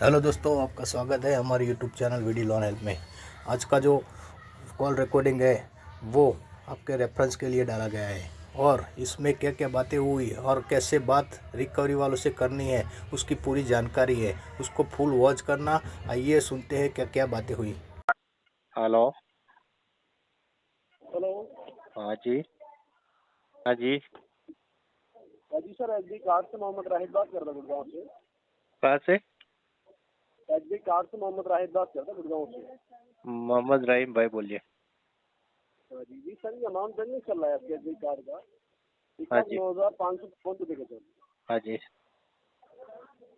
Hello दोस्तों, आपका स्वागत है हमारे YouTube channel VD loan help में। आज का जो कॉल रिकॉर्डिंग है वो आपके रेफरेंस के लिए डाला गया है और इसमें क्या क्या बातें हुई और कैसे बात रिकवरी वालों से करनी है उसकी पूरी जानकारी है। उसको फुल वॉच करना। आइए सुनते हैं क्या क्या बातें हुई। हेलो। हेलो। हाँ जी। हाँ जी। हाँ जी सर, एचडी कार्ड से मोहम्मद राहिद बात कर रहा हूँ गुड़गांव से। कहाँ से? एचडी कार्ड से मोहम्मद राहिद बात कर रहा हूँ गुड़गांव से। मोहम्मद रहीम भाई बोलिए। हाँ जी जी सर, ये अमाउंट पेंडिंग चल रहा है आपके एचडी कार्ड का। हाँ इसका जी। 9,500 रुपये का सर। हाँ जी।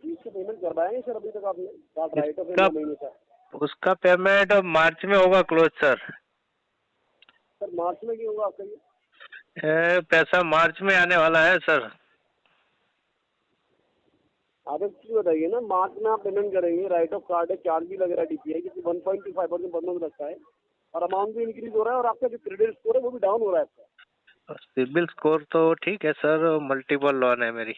इसका पेमेंट करवाया नहीं सर अभी तक आपने? कार्ड राइट ऑफ इसका 9 महीने का। उसका पेमेंट मार्च में होगा क्लोज सर। सर मार्च में क्यों होगा आपका ये? पैसा मार्च में आने वाला है सर। आप एक चीज बताइए ना, मार्च में आप पेमेंट करेंगे, राइट ऑफ कार्ड है, चार्ज भी लग रहा है डीपीआई की 1.25% बंद लगता है और अमाउंट भी इंक्रीज हो रहा है और आपका जो क्रेडिट स्कोर है वो भी डाउन हो रहा है आपका। सिबिल स्कोर तो ठीक है सर, मल्टीपल लोन है मेरी।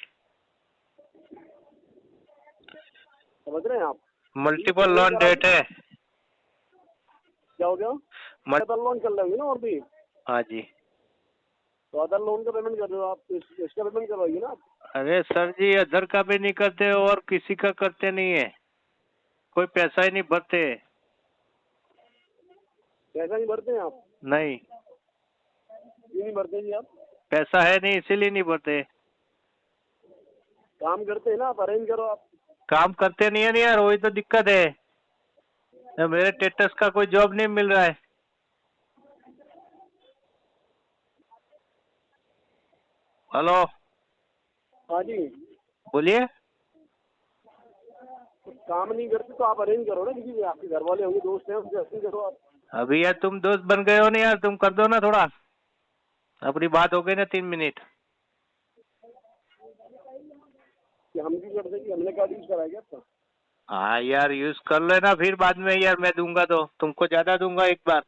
समझ रहे हैं आप? मल्टीपल लोन डेट है। क्या हो गया? अदर लोन चल रहे होंगे ना और भी। हाँ जी। तो अदर लोन का पेमेंट कर रहे हो आप, तो इसका पेमेंट करवाइए ना आप। अरे सर जी, अदर का भी नहीं करते और किसी का करते नहीं है, कोई पैसा ही नहीं भरते। पैसा नहीं भरते हैं आप? नहीं, क्यों नहीं भरते जी आप? पैसा है नहीं इसीलिए नहीं भरते। काम करते हैं ना आप, अरेंज करो आप। काम करते नहीं है नहीं यार, वही तो दिक्कत है। मेरे स्टेटस का कोई जॉब नहीं मिल रहा है। हेलो। हाँ जी। बोलिए। तो काम नहीं करते तो आप अरेंज करो ना, किसी भी आपके घर वाले होंगे, दोस्त हैं, उनसे अरेंज करो आप। अभी यार तुम दोस्त बन गए हो ना यार, तुम कर दो ना थोड़ा। अपनी बात हो गई ना 3 मिनट। कि हम भी कर देंगे, हमने कार्ड यूज कराया क्या आपका? हाँ यार, यूज कर लेना फिर बाद में यार, मैं दूंगा तो तुमको ज्यादा दूंगा एक बार।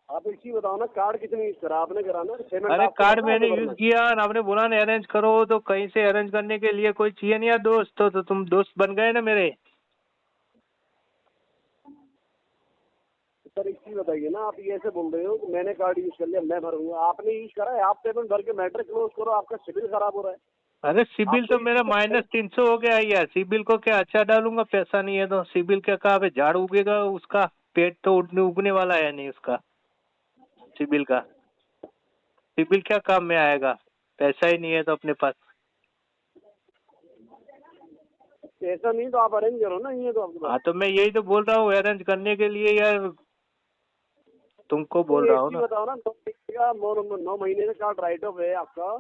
आप एक चीज बताओ ना, कार्ड कितने यूज करा आपने? कराना पेमेंट अरे आपको कार्ड भरना है, मैंने हमें यूज भरना है। किया और आपने बोला ना अरेंज करो, तो कहीं से अरेंज करने के लिए कोई चाहिए नहीं यार दोस्त, तो तुम दोस्त बन गए ना मेरे। सर एक चीज बताइए ना, आप ये ऐसे बोल रहे हो कि मैंने कार्ड यूज कर लिया, मैं भरूंगा। आपने यूज करा है, आप पेमेंट भर के मैटर क्लोज करो, आपका सिविल खराब हो रहा है। अरे सिबिल आपको तो ये मेरा चीज -300 हो गया है यार। सिबिल को क्या अच्छा डालूंगा, पैसा नहीं है तो सिबिल क्या कहा पे झाड़ उगेगा उसका? पेट तो उगने वाला है नहीं उसका सिबिल का। सिबिल क्या काम में आएगा, पैसा ही नहीं है तो अपने पास। ऐसा नहीं तो आप अरेंज करो ना, ये तो आपके पास। हाँ तो मैं यही तो बोल रहा हूँ, अरेंज करने के लिए यार तुमको तो बोल ये रहा एक हूँ चीज ना। बताओ ना, 9 महीने का कार्ड राइट ऑफ है आपका।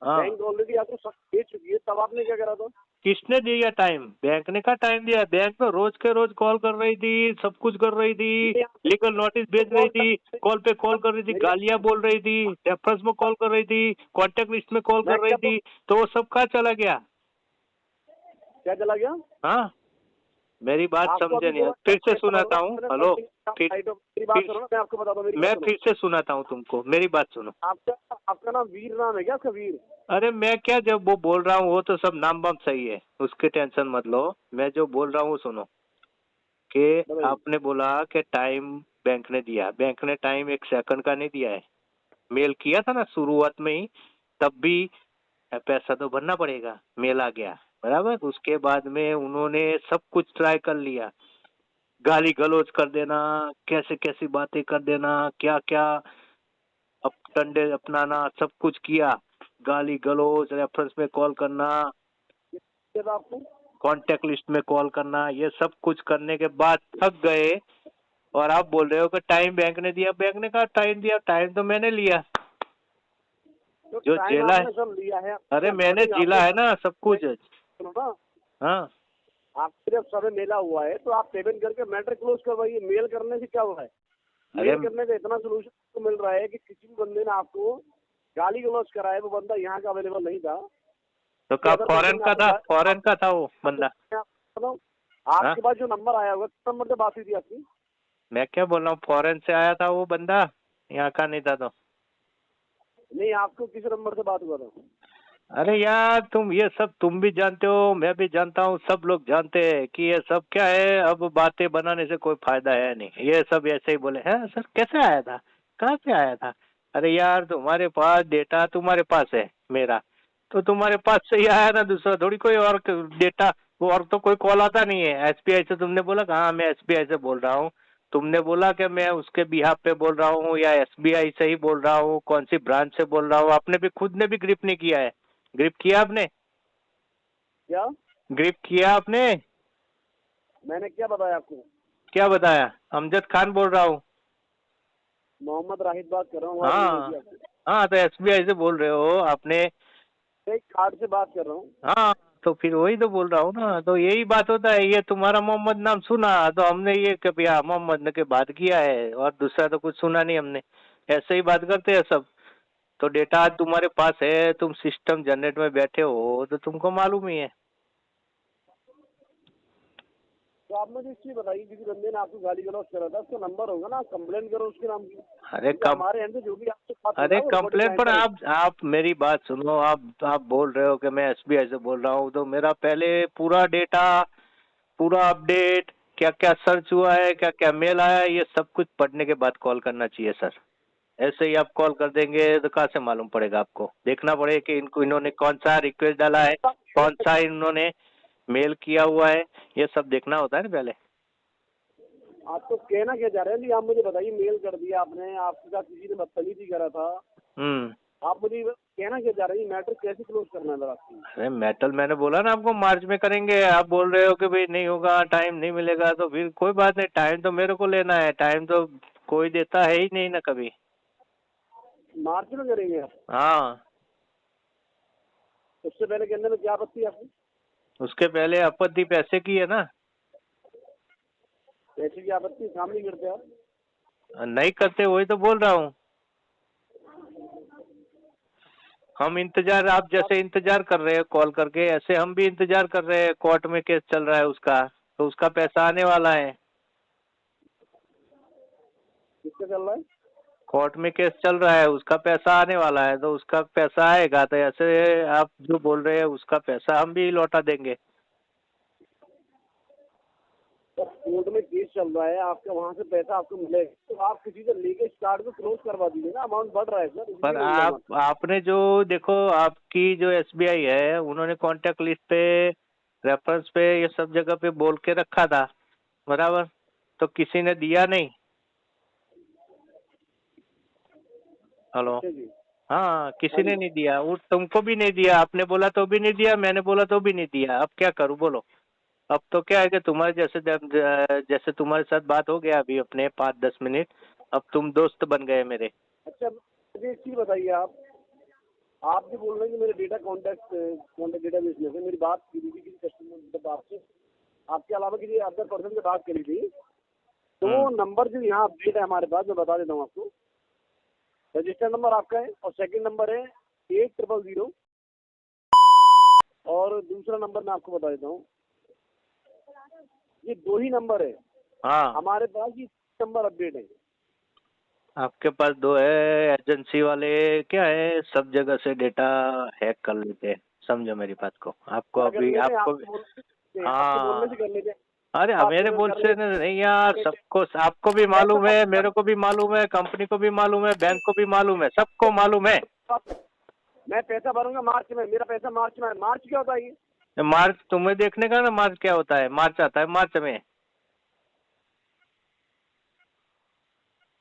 हाँ। बैंक ऑलरेडी आपको सब दे चुकी है, तब आपने क्या करा था? किसने दिया टाइम? बैंक ने का टाइम दिया? बैंक में रोज के रोज कॉल कर रही थी, सब कुछ कर रही थी, नहीं, लीगल नोटिस तो भेज रही थी, कॉल पे कॉल कर रही थी, मेरी गालियां बोल रही थी, रेफरेंस में कॉल कर रही थी, कांटेक्ट लिस्ट में कॉल मैं कर रही क्या थी, तो वो सब कहाँ चला गया? क्या चला गया? हाँ, मेरी बात आपको समझे अभी नहीं। बोला फिर से मैं सुनाता भरूंगा, हूँ। मैंने हेलो। समथिंग फिर राइट ऑफ। मेरी बात फिर सुनो ना, मैं आपको बताता हूँ, मेरी मैं बात सुनो। फिर से सुनाता हूँ तुमको, मेरी बात सुनो। आपका आपका नाम वीर नाम है क्या आपका? वीर? अरे मैं क्या, जब वो बोल रहा हूँ वो तो सब नाम वाम सही है, उसकी टेंशन मत लो। मैं जो बोल रहा हूँ सुनो। कि बताइए। आपने बोला कि टाइम बैंक ने दिया, बैंक ने टाइम 1 सेकंड का नहीं दिया है। मेल किया था ना शुरुआत में ही, तब भी पैसा तो भरना पड़ेगा। मेल आ गया बराबर, उसके बाद में उन्होंने सब कुछ ट्राई कर लिया, गाली गलौज कर देना, कैसे कैसी बातें कर देना, क्या क्या अब डंडे अपनाना, सब कुछ किया। गाली गलौज, रेफरेंस में कॉल करना, जब आपको कांटेक्ट लिस्ट में कॉल करना, ये सब कुछ करने के बाद थक गए और आप बोल रहे हो कि टाइम बैंक ने दिया। बैंक ने कहा टाइम दिया? टाइम तो मैंने लिया, तो जो टाइम झेला है। आपने सब लिया है, अरे मैंने अकॉर्डिंग झेला आपने है ना सब कुछ। सुनो ना, हाँ। आपको जब समय मेला हुआ है तो आप पेमेंट करके मैटर क्लोज करवाइए। मेल करने से क्या हुआ है? अरे मेल करने से इतना सोल्यूशन आपको मिल रहा है कि किसी भी बंदे ने आपको गाली गलौज करा है, वो बंदा यहाँ का अवेलेबल नहीं था, तो किसी कहा अदर पर्सन फॉरेन ने का आपको था? फॉरेन का था वो बंदा। सुनो, हाँ, आपके पास जो नंबर आया होगा, किस नंबर से बात हुई थी आपकी? मैं क्या बोल रहा हूँ, फॉरेन से आया था वो बंदा, यहाँ का नहीं था। तो नहीं, आपको किस नंबर से बात हुआ था? अरे यार तुम ये सब तुम भी जानते हो, मैं भी जानता हूँ, सब लोग जानते हैं कि ये सब क्या है। अब बातें बनाने से कोई फायदा है नहीं, ये सब ऐसे ही बोले हैं सर कैसे आया था, कहाँ से आया था। अरे यार तुम्हारे पास डेटा तुम्हारे पास है मेरा, तो तुम्हारे पास से ही आया ना, दूसरा थोड़ी कोई और डेटा। वो और तो कोई कॉल आता नहीं है। एसबीआई से तुमने बोला कि हाँ मैं एसबीआई से बोल रहा हूँ, तुमने बोला कि मैं उसके बिहाफ पे बोल रहा हूँ या एसबीआई से ही बोल रहा हूँ, कौन सी ब्रांच से बोल रहा हूँ। आपने भी खुद ने भी ग्रिप नहीं किया है। ग्रिप किया आपने? क्या ग्रिप किया आपने? मैंने क्या बताया आपको? क्या बताया? अमजद खान बोल रहा हूँ। मोहम्मद राहिद बात कर रहा हूँ, आवाज नहीं हाँ होगी आपको? हाँ, तो एसबीआई से बोल रहे हो आपने। एक कार्ड से बात कर रहा हूँ। हाँ, तो फिर वही तो बोल रहा हूँ ना, तो यही बात होता है। ये तुम्हारा मोहम्मद नाम सुना तो हमने ये कि भैया मोहम्मद ने के बात किया है, और दूसरा तो कुछ सुना नहीं हमने। ऐसे ही बात करते हैं सब। तो डेटा आज तुम्हारे पास है, तुम सिस्टम जनरेट में बैठे हो तो तुमको मालूम ही है। तो आप मुझे इसलिए बताइए, किसी बंदे ने आपको गाली गलौज करा था, उसका नंबर होगा ना, कंप्लेन करो उसके नाम की, अरे क्योंकि कम हमारे एंड से जो भी आपसे बात हो रहा अरे है वो रिकॉर्डिंग कंप्लेन लाइन पर पर आप मेरी बात सुनो। आप बोल रहे हो कि मैं एसबीआई से बोल रहा हूँ, तो मेरा पहले पूरा डेटा, पूरा अपडेट, क्या क्या सर्च हुआ है, क्या क्या मेल आया है, ये सब कुछ पढ़ने के बाद कॉल करना चाहिए सर। ऐसे ही आप कॉल कर देंगे तो कहाँ से मालूम पड़ेगा आपको? देखना पड़ेगा कि इनको इन्होंने कौन सा रिक्वेस्ट डाला है, कौन सा इन्होंने मेल किया हुआ है, ये सब देखना होता है ना पहले। आप तो कहना क्या चाह रहे हैं जी? आप मुझे बताइए, मेल कर दिया आपने, आपके साथ किसी ने बदतमीजी करा था, हम्म। आप मुझे कहना क्या चाह रहे हैं? मैटर कैसे क्लोज करना है मेरा आपको? अरे मेटल मैंने बोला ना आपको, मार्च में करेंगे। आप बोल रहे हो कि भाई नहीं होगा, टाइम नहीं मिलेगा, तो फिर कोई बात नहीं, टाइम तो मेरे को लेना है। टाइम तो कोई देता है ही नहीं ना कभी। मार्च में करेंगे आप? हाँ, उससे पहले कहने में क्या आपत्ति है आपकी? उसके पहले आपत्ति पैसे की है ना। पैसे की आपत्ति, काम नहीं करते आप? नहीं करते, वही तो बोल रहा हूँ। हम इंतजार, आप जैसे इंतजार कर रहे हैं कॉल करके, ऐसे हम भी इंतजार कर रहे हैं। कोर्ट में केस चल रहा है उसका, तो उसका पैसा आने वाला है। किसका चल रहा है? कोर्ट में केस चल रहा है, उसका पैसा आने वाला है, तो उसका पैसा आएगा तो ऐसे आप जो बोल रहे हैं उसका पैसा हम भी लौटा देंगे। तो कोर्ट में केस चल रहा है आपका, वहाँ से पैसा आपको मिलेगा, तो आप किसी से लेके स्टार्ट को क्लोज करवा दीजिए ना, अमाउंट बढ़ रहा है सर, पर इसलिए बोल रहा हूँ आपको। आपने जो देखो, आपकी जो एसबीआई है उन्होंने कांटेक्ट लिस्ट पे, रेफरेंस पे, ये सब जगह पे बोल के रखा था, बराबर, तो किसी ने दिया नहीं। हेलो। अच्छा जी। हाँ, हाँ किसी जी। ने नहीं दिया, वो तुमको भी नहीं दिया, आपने बोला तो भी नहीं दिया, मैंने बोला तो भी नहीं दिया। अब क्या करूं बोलो? अब तो क्या है कि तुम्हारे जैसे जैसे तुम्हारे साथ बात हो गया अभी अपने 5-10 मिनट, अब तुम दोस्त बन गए मेरे। अच्छा मुझे एक चीज़ बताइए, आप जो बोल रहे हैं कि मेरे डेटा कॉन्टैक्ट डेटा बेस में से मेरी बात की थी किसी कस्टमर, मतलब आपसे, आपके अलावा किसी अदर पर्सन से बात करी थी, तो वो हम्म। नंबर जो यहाँ अपडेट है हमारे पास, मैं बता देता हूँ आपको। रजिस्टर नंबर आपका है और सेकंड नंबर है 8000, और दूसरा नंबर मैं आपको बता देता हूँ, ये दो ही नंबर है हाँ, हमारे पास, ये नंबर अपडेट है। आपके पास दो है। एजेंसी वाले क्या है, सब जगह से डेटा हैक कर लेते हैं, समझो मेरी बात को। आपको क्या कर अभी लेते हैं? आपको आपके बोलने से हाँ। कर लेते हैं। अरे आप मेरे बोल कर से लेते नहीं यार, हैं। सबको, आपको भी मालूम पैसा है, मेरे को भी मालूम है, कंपनी को भी मालूम है, बैंक को भी मालूम है, सबको मालूम है। मैं पैसा भरूंगा मार्च में, मेरा पैसा मार्च में है। मार्च क्या होता है ये? मार्च तुम्हें देखने का ना, मार्च क्या होता है, मार्च आता है मार्च में।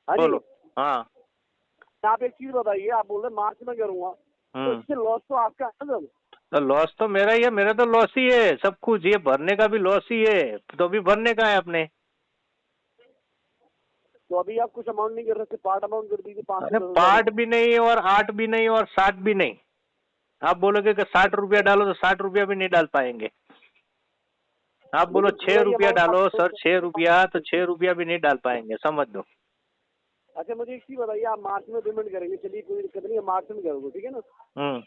हाँ जी। बोलो। हाँ। आप एक चीज बताइए, आप बोल रहे मार्च में करूंगा, तो हम्म। इससे लॉस तो आपका है ना सर? तो लॉस तो मेरा ही है, मेरा तो लॉस ही है सब कुछ, ये भरने का भी लॉस ही है, तो भी भरने का है अपने। तो अभी आप कुछ अमाउंट नहीं कर सकते? पार्ट अमाउंट कर दीजिए, 5 अरे से 10 हजार पार्ट रुपये। भी नहीं और 8 भी नहीं और 60 भी नहीं। आप बोलोगे कि 60 रुपया डालो तो 60 रुपया भी नहीं डाल पाएंगे। आप बोलो लेकिन छह पूरा ही रुपया अमाउंट डालो आप, सर, 6 रुपया, तो 6 रुपया भी नहीं डाल पाएंगे, समझ दो। अच्छा मुझे एक चीज बताइए, आप मार्च में पेमेंट करेंगे, चलिए कोई दिक्कत नहीं है, मार्च में करोगे, ठीक है ना? हम्म।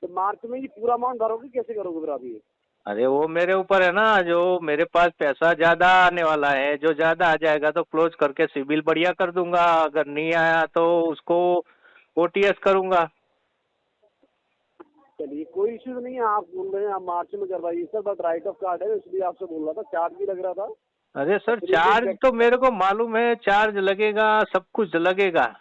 तो मार्च में ये पूरा अमाउंट भरोगे, कैसे करोगे फिर आप ये? अरे वो मेरे ऊपर है ना, जो मेरे पास पैसा ज्यादा आने वाला है, जो ज्यादा आ जाएगा तो क्लोज करके सिबिल बढ़िया कर दूंगा, अगर नहीं आया तो उसको ओटीएस करूंगा। चलिए कोई इश्यू नहीं है, आप बोल रहे हैं आप मार्च में करवाइए sir, but right of card है इसलिए आपसे बोल रहा था, चार्ज भी लग रहा था। अरे सर फिर ये चार्ज तो मेरे को मालूम है, चार्ज लगेगा, सब कुछ लगेगा।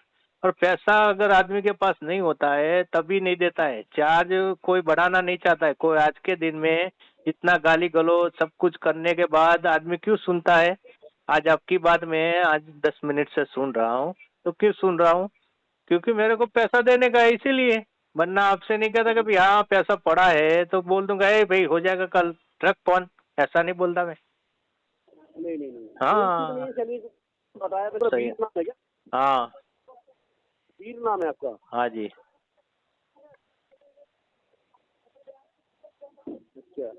और पैसा अगर आदमी के पास नहीं होता है तभी नहीं देता है चार्ज। कोई बढ़ाना नहीं चाहता है कोई। आज के दिन में इतना गाली गलौज सब कुछ करने के बाद आदमी क्यों सुनता है? आज आपकी बात मैं आज 10 मिनट से सुन रहा हूँ। तो क्यों सुन रहा हूँ? क्योंकि मेरे को पैसा देने का है इसीलिए। वरना आपसे नहीं कहता कि भाई हाँ पैसा पड़ा है तो बोल दूंगा ए भाई हो जाएगा कल, रख फोन। ऐसा नहीं बोलता मैं। नहीं नहीं नहीं कोई इश्यू नहीं हाँ है, चलिए बताया तो। सही है। वीर नाम है क्या? हाँ वीर नाम है आपका? हाँ जी। अच्छा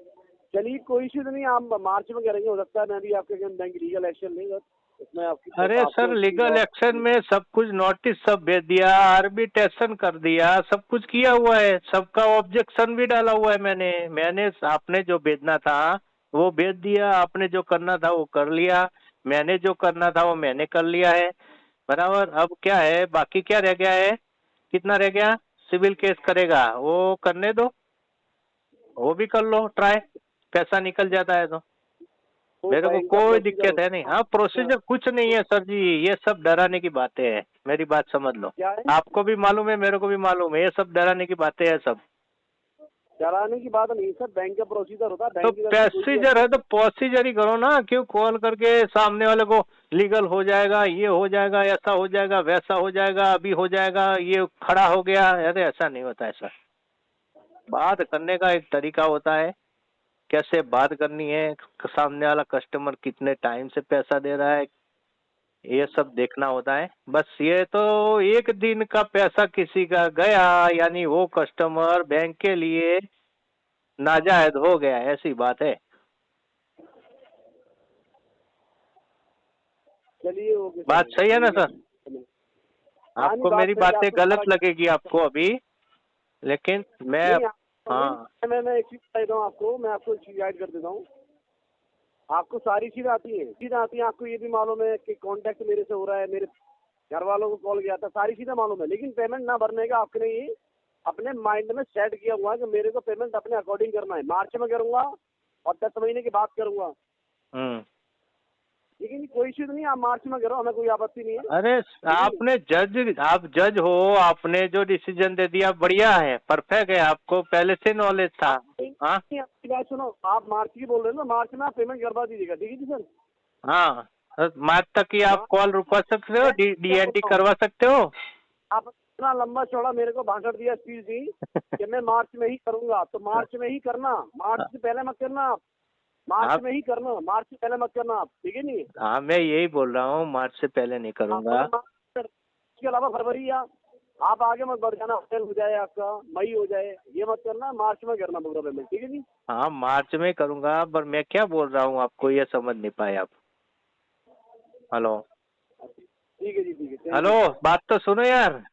चलिए कोई इश्यू नहीं, आप मार्च में करेंगे, हो सकता है मैं भी आपके अगेंस्ट बैंक लीगल एक्शन लेंगे उसमें आपकी। अरे सर लीगल एक्शन में सब कुछ नोटिस सब भेज दिया, आर्बिट्रेशन कर दिया, सब कुछ किया हुआ है, सबका ऑब्जेक्शन भी डाला हुआ है मैंने आपने जो भेजना था वो भेज दिया, आपने जो करना था वो कर लिया, मैंने जो करना था वो मैंने कर लिया है। बराबर। अब क्या है, बाकी क्या रह गया है? कितना रह गया? सिविल केस करेगा वो करने दो, वो भी कर लो ट्राई, पैसा निकल जाता है तो मेरे को बैंक का कोई प्रोसीजर दिक्कत है नहीं। हाँ प्रोसीजर कुछ नहीं है सर जी, ये सब डराने की बातें हैं। मेरी बात समझ लो। क्या है? आपको भी मालूम है मेरे को भी मालूम है, ये सब डराने की बातें हैं सब। डराने की बात नहीं सर, बैंक का प्रोसीजर होता है, तो बैंक की तरफ से कोई भी प्रोसीजर है तो प्रोसीजर ही करो ना, क्यों कॉल करके सामने वाले को लीगल हो जाएगा, ये हो जाएगा, ऐसा हो जाएगा, वैसा हो जाएगा, अभी हो जाएगा, ये खड़ा हो गया। अरे ऐसा नहीं होता है सर। बात करने का एक तरीका होता है, कैसे बात करनी है, सामने वाला कस्टमर कितने टाइम से पैसा दे रहा है, ये सब देखना होता है। बस ये तो एक दिन का पैसा किसी का गया यानी वो कस्टमर बैंक के लिए नाजायज हो गया, ऐसी बात है। चलिए ओके सर। बात सही है ना सर? हाँ नहीं, आपको बात मेरी सही है, बातें आपको गलत सारा- लगेगी आपको अभी, लेकिन मैं नहीं हाँ मैं एक चीज बता देता हूँ आपको, मैं आपको एक चीज गाइड कर देता हूँ। आपको सारी चीजें आती हैं, आपको ये भी मालूम है कि कांटेक्ट मेरे से हो रहा है, मेरे घर वालों को कॉल किया था, सारी चीजें मालूम है, लेकिन पेमेंट ना भरने का आपने ये अपने माइंड में सेट किया हुआ है कि मेरे को पेमेंट अपने अकॉर्डिंग करना है, मार्च में करूंगा और 10 महीने के बाद करूंगा। हम्म। लेकिन कोई इश्यू नहीं, आप मार्च में करो, हमें कोई आपत्ति नहीं है। अरे आपने आप जज हो, आपने जो डिसीजन दे दिया बढ़िया है, परफेक्ट है, आपको पहले से नॉलेज था। हाँ आपकी बात सुनो, आप मार्च की बोल रहे हो ना, मार्च में आप पेमेंट करवा दीजिएगा, ठीक है जी सर? हाँ मार्च तक की आप कॉल रुकवा सकते हो, डीएनडी करवा सकते हो। आप इतना लंबा चौड़ा मेरे को भाषण दिया स्पीच दी कि मैं मार्च में ही करूंगा, तो मार्च में ही करना, मार्च से पहले मत करना आप, मार्च में ही करना, मार्च से पहले मत करना आप, ठीक है नहीं? हाँ मैं यही बोल रहा हूँ, मार्च से पहले नहीं करूंगा। इसके अलावा फरवरी या आप आगे मत बढ़ जाना, अप्रैल हो जाए आपका, मई हो जाए, ये मत करना, मार्च में करना पूरा पेमेंट, ठीक है जी? हाँ मार्च में करूंगा, पर मैं क्या बोल रहा हूँ आपको ये समझ नहीं पाए आप। हेलो ठीक है जी, ठीक है, thank you। हेलो, बात तो सुनो यार।